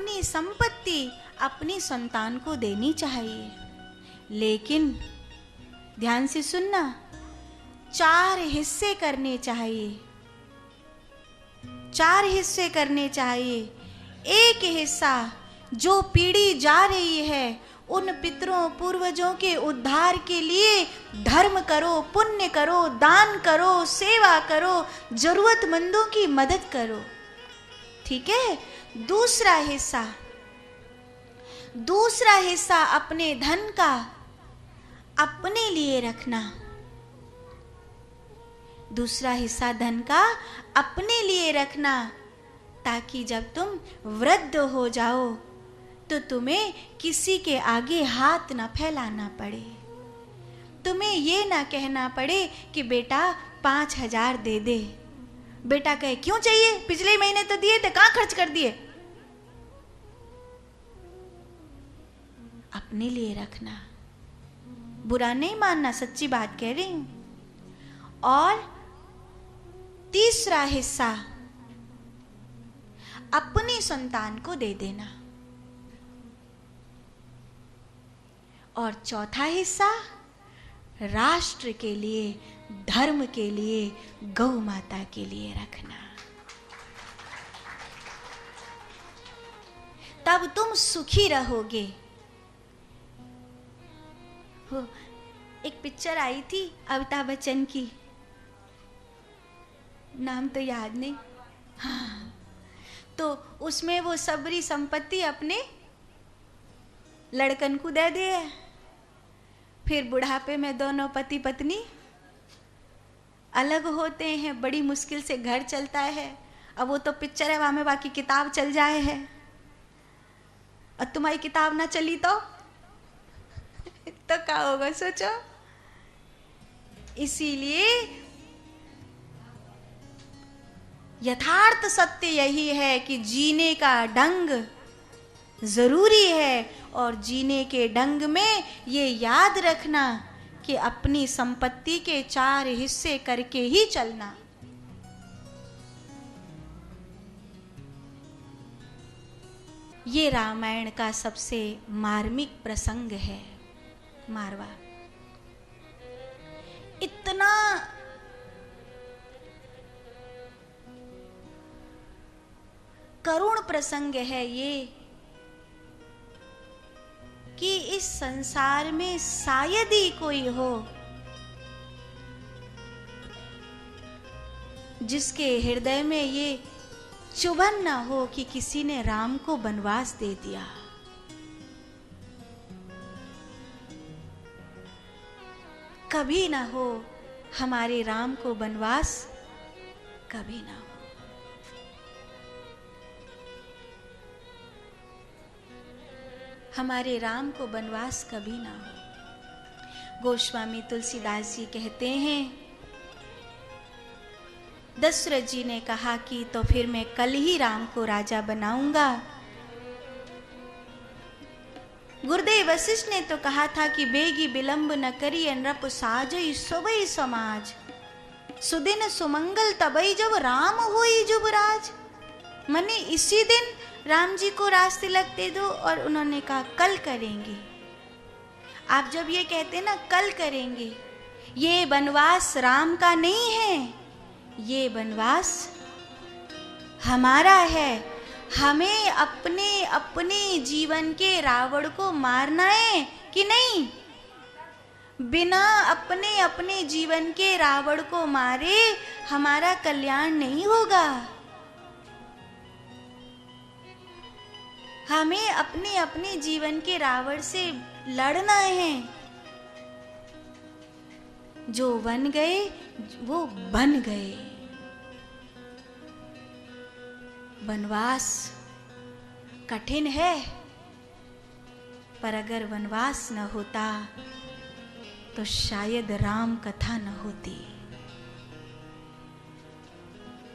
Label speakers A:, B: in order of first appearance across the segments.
A: अपनी संपत्ति अपनी संतान को देनी चाहिए, लेकिन ध्यान से सुनना, 4 हिस्से करने चाहिए। 4 हिस्से करने चाहिए। एक हिस्सा जो पीढ़ी जा रही है, उन पितरों पूर्वजों के उद्धार के लिए धर्म करो, पुण्य करो, दान करो, सेवा करो, जरूरतमंदों की मदद करो। ठीक है। दूसरा हिस्सा अपने धन का अपने लिए रखना। दूसरा हिस्सा धन का अपने लिए रखना, ताकि जब तुम वृद्ध हो जाओ तो तुम्हें किसी के आगे हाथ ना फैलाना पड़े। तुम्हें ये ना कहना पड़े कि बेटा 5,000 दे दे। बेटा कहे क्यों चाहिए, पिछले महीने तो दिए थे, कहां खर्च कर दिए। अपने लिए रखना, बुरा नहीं मानना, सच्ची बात कह रही हूं। और तीसरा हिस्सा अपनी संतान को दे देना। और चौथा हिस्सा राष्ट्र के लिए, धर्म के लिए, गौ माता के लिए रखना। तब तुम सुखी रहोगे। हो, एक पिक्चर आई थी अमिताभ बच्चन की, नाम तो याद नहीं। हाँ, तो उसमें वो सबरी संपत्ति अपने लड़कन को दे दिए। फिर बुढ़ापे में दोनों पति पत्नी अलग होते हैं, बड़ी मुश्किल से घर चलता है। अब वो तो पिक्चर है, वहां में बाकी किताब चल जाए है, और तुम्हारी किताब ना चली तो क्या होगा सोचो। इसीलिए यथार्थ सत्य यही है कि जीने का ढंग जरूरी है, और जीने के ढंग में ये याद रखना कि अपनी संपत्ति के 4 हिस्से करके ही चलना। ये रामायण का सबसे मार्मिक प्रसंग है। मारवा इतना करुण प्रसंग है ये कि इस संसार में शायद ही कोई हो जिसके हृदय में ये चुभन ना हो कि किसी ने राम को वनवास दे दिया। कभी ना हो हमारे राम को वनवास, कभी ना हो। हमारे राम को वनवास कभी ना हो। गोस्वामी तुलसीदास जी कहते हैं, दशरथ जी ने कहा कि तो फिर मैं कल ही राम को राजा बनाऊंगा। गुरुदेव वशिष्ठ ने तो कहा था कि बेगी विलंब न करी नृप साजई सोबई समाज, सुदिन सुमंगल तबई जब राम होई जुबराज। मने इसी दिन राम जी को राज तिलक दे दो, और उन्होंने कहा कल करेंगे। आप जब ये कहते ना कल करेंगे, ये वनवास राम का नहीं है, ये वनवास हमारा है। हमें अपने अपने जीवन के रावण को मारना है कि नहीं? बिना अपने अपने जीवन के रावण को मारे हमारा कल्याण नहीं होगा। हमें अपने अपने जीवन के रावण से लड़ना है। जो बन गए वो बन गए। वनवास कठिन है, पर अगर वनवास न होता तो शायद राम कथा न होती।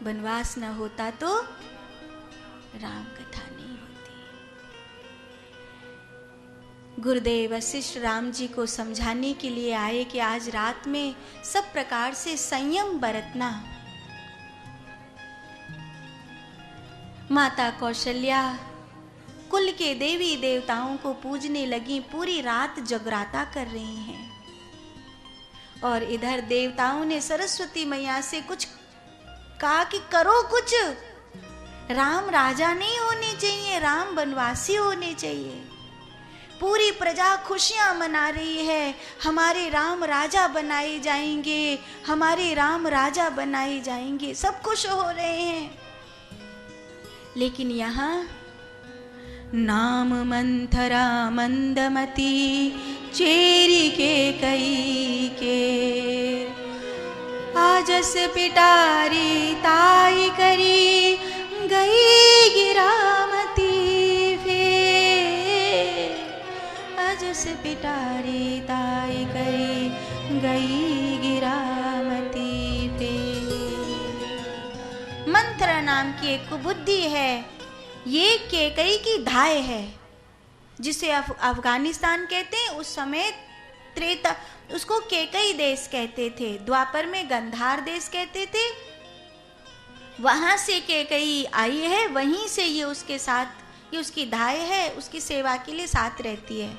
A: वनवास न होता तो राम कथा नहीं होती। गुरुदेव वशिष्ठ राम जी को समझाने के लिए आए कि आज रात में सब प्रकार से संयम बरतना। माता कौशल्या कुल के देवी देवताओं को पूजने लगी, पूरी रात जगराता कर रही हैं। और इधर देवताओं ने सरस्वती मैया से कुछ कहा कि करो कुछ, राम राजा नहीं होने चाहिए, राम वनवासी होने चाहिए। पूरी प्रजा खुशियां मना रही है, हमारे राम राजा बनाए जाएंगे, हमारे राम राजा बनाए जाएंगे, सब खुश हो रहे हैं। लेकिन यहाँ नाम मंथरा मंदमती चेरी के कई के, आजस पिटारी ताई करी गई गिरामती फेर, आजस पिटारी ताई करी गई गिरामती फेर। मंथरा नाम की एक कुबुद्धि है, ये केकई की धाय है, जिसे अफगानिस्तान कहते हैं। उस समय त्रेता उसको केकई देश कहते थे, द्वापर में गंधार देश कहते थे। वहां से केकई आई है, वहीं से ये उसके साथ, ये उसकी धाय है, उसकी सेवा के लिए साथ रहती है।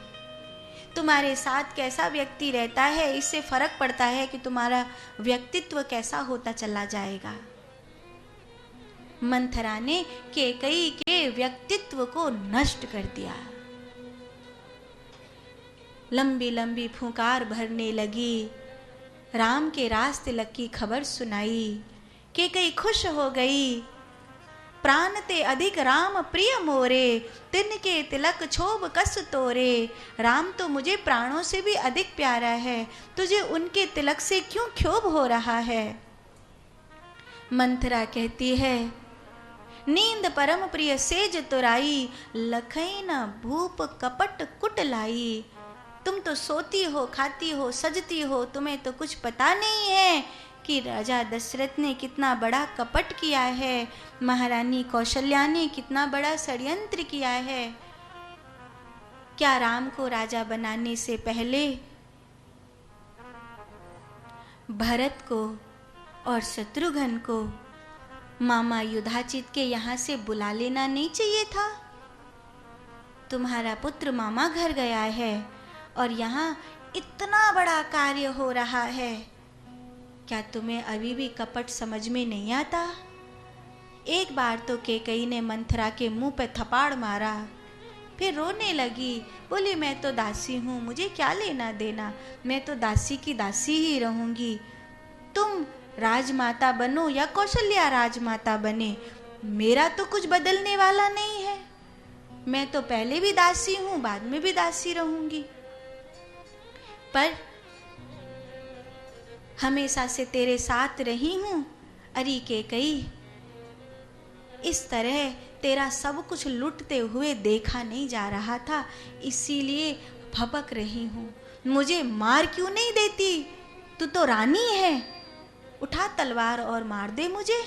A: तुम्हारे साथ कैसा व्यक्ति रहता है, इससे फर्क पड़ता है कि तुम्हारा व्यक्तित्व कैसा होता चला जाएगा। मंथरा ने केकई के व्यक्तित्व को नष्ट कर दिया। लंबी लंबी फुंकार भरने लगी, राम के रास तिलक की खबर सुनाई। केकई खुश हो गई, प्राण ते अधिक राम प्रिय मोरे, तिनके तिलक छोब कस तोरे। राम तो मुझे प्राणों से भी अधिक प्यारा है, तुझे उनके तिलक से क्यों क्षोभ हो रहा है। मंथरा कहती है, नींद परम प्रिय सेज तुराई, लखई न भूप कपट कुट लाई। तुम तो सोती हो, खाती हो, सजती हो, तुम्हें तो कुछ पता नहीं है कि राजा दशरथ ने कितना बड़ा कपट किया है, महारानी कौशल्या ने कितना बड़ा षड्यंत्र किया है। क्या राम को राजा बनाने से पहले भरत को और शत्रुघ्न को मामा युधाचित के यहाँ से बुला लेना नहीं चाहिए था? तुम्हारा पुत्र मामा घर गया है और यहाँ इतना बड़ा कार्य हो रहा है, क्या तुम्हें अभी भी कपट समझ में नहीं आता? एक बार तो केकई ने मंथरा के मुंह पे थप्पड़ मारा, फिर रोने लगी, बोली मैं तो दासी हूँ, मुझे क्या लेना देना, मैं तो दासी की दासी ही रहूंगी। तुम राजमाता बनो या कौशल्या राजमाता बने, मेरा तो कुछ बदलने वाला नहीं है। मैं तो पहले भी दासी हूँ, बाद में भी दासी रहूंगी। पर हमेशा से तेरे साथ रही हूं, अरे केकई, इस तरह तेरा सब कुछ लुटते हुए देखा नहीं जा रहा था, इसीलिए भपक रही हूं। मुझे मार क्यों नहीं देती? तू तो रानी है, उठा तलवार और मार दे मुझे।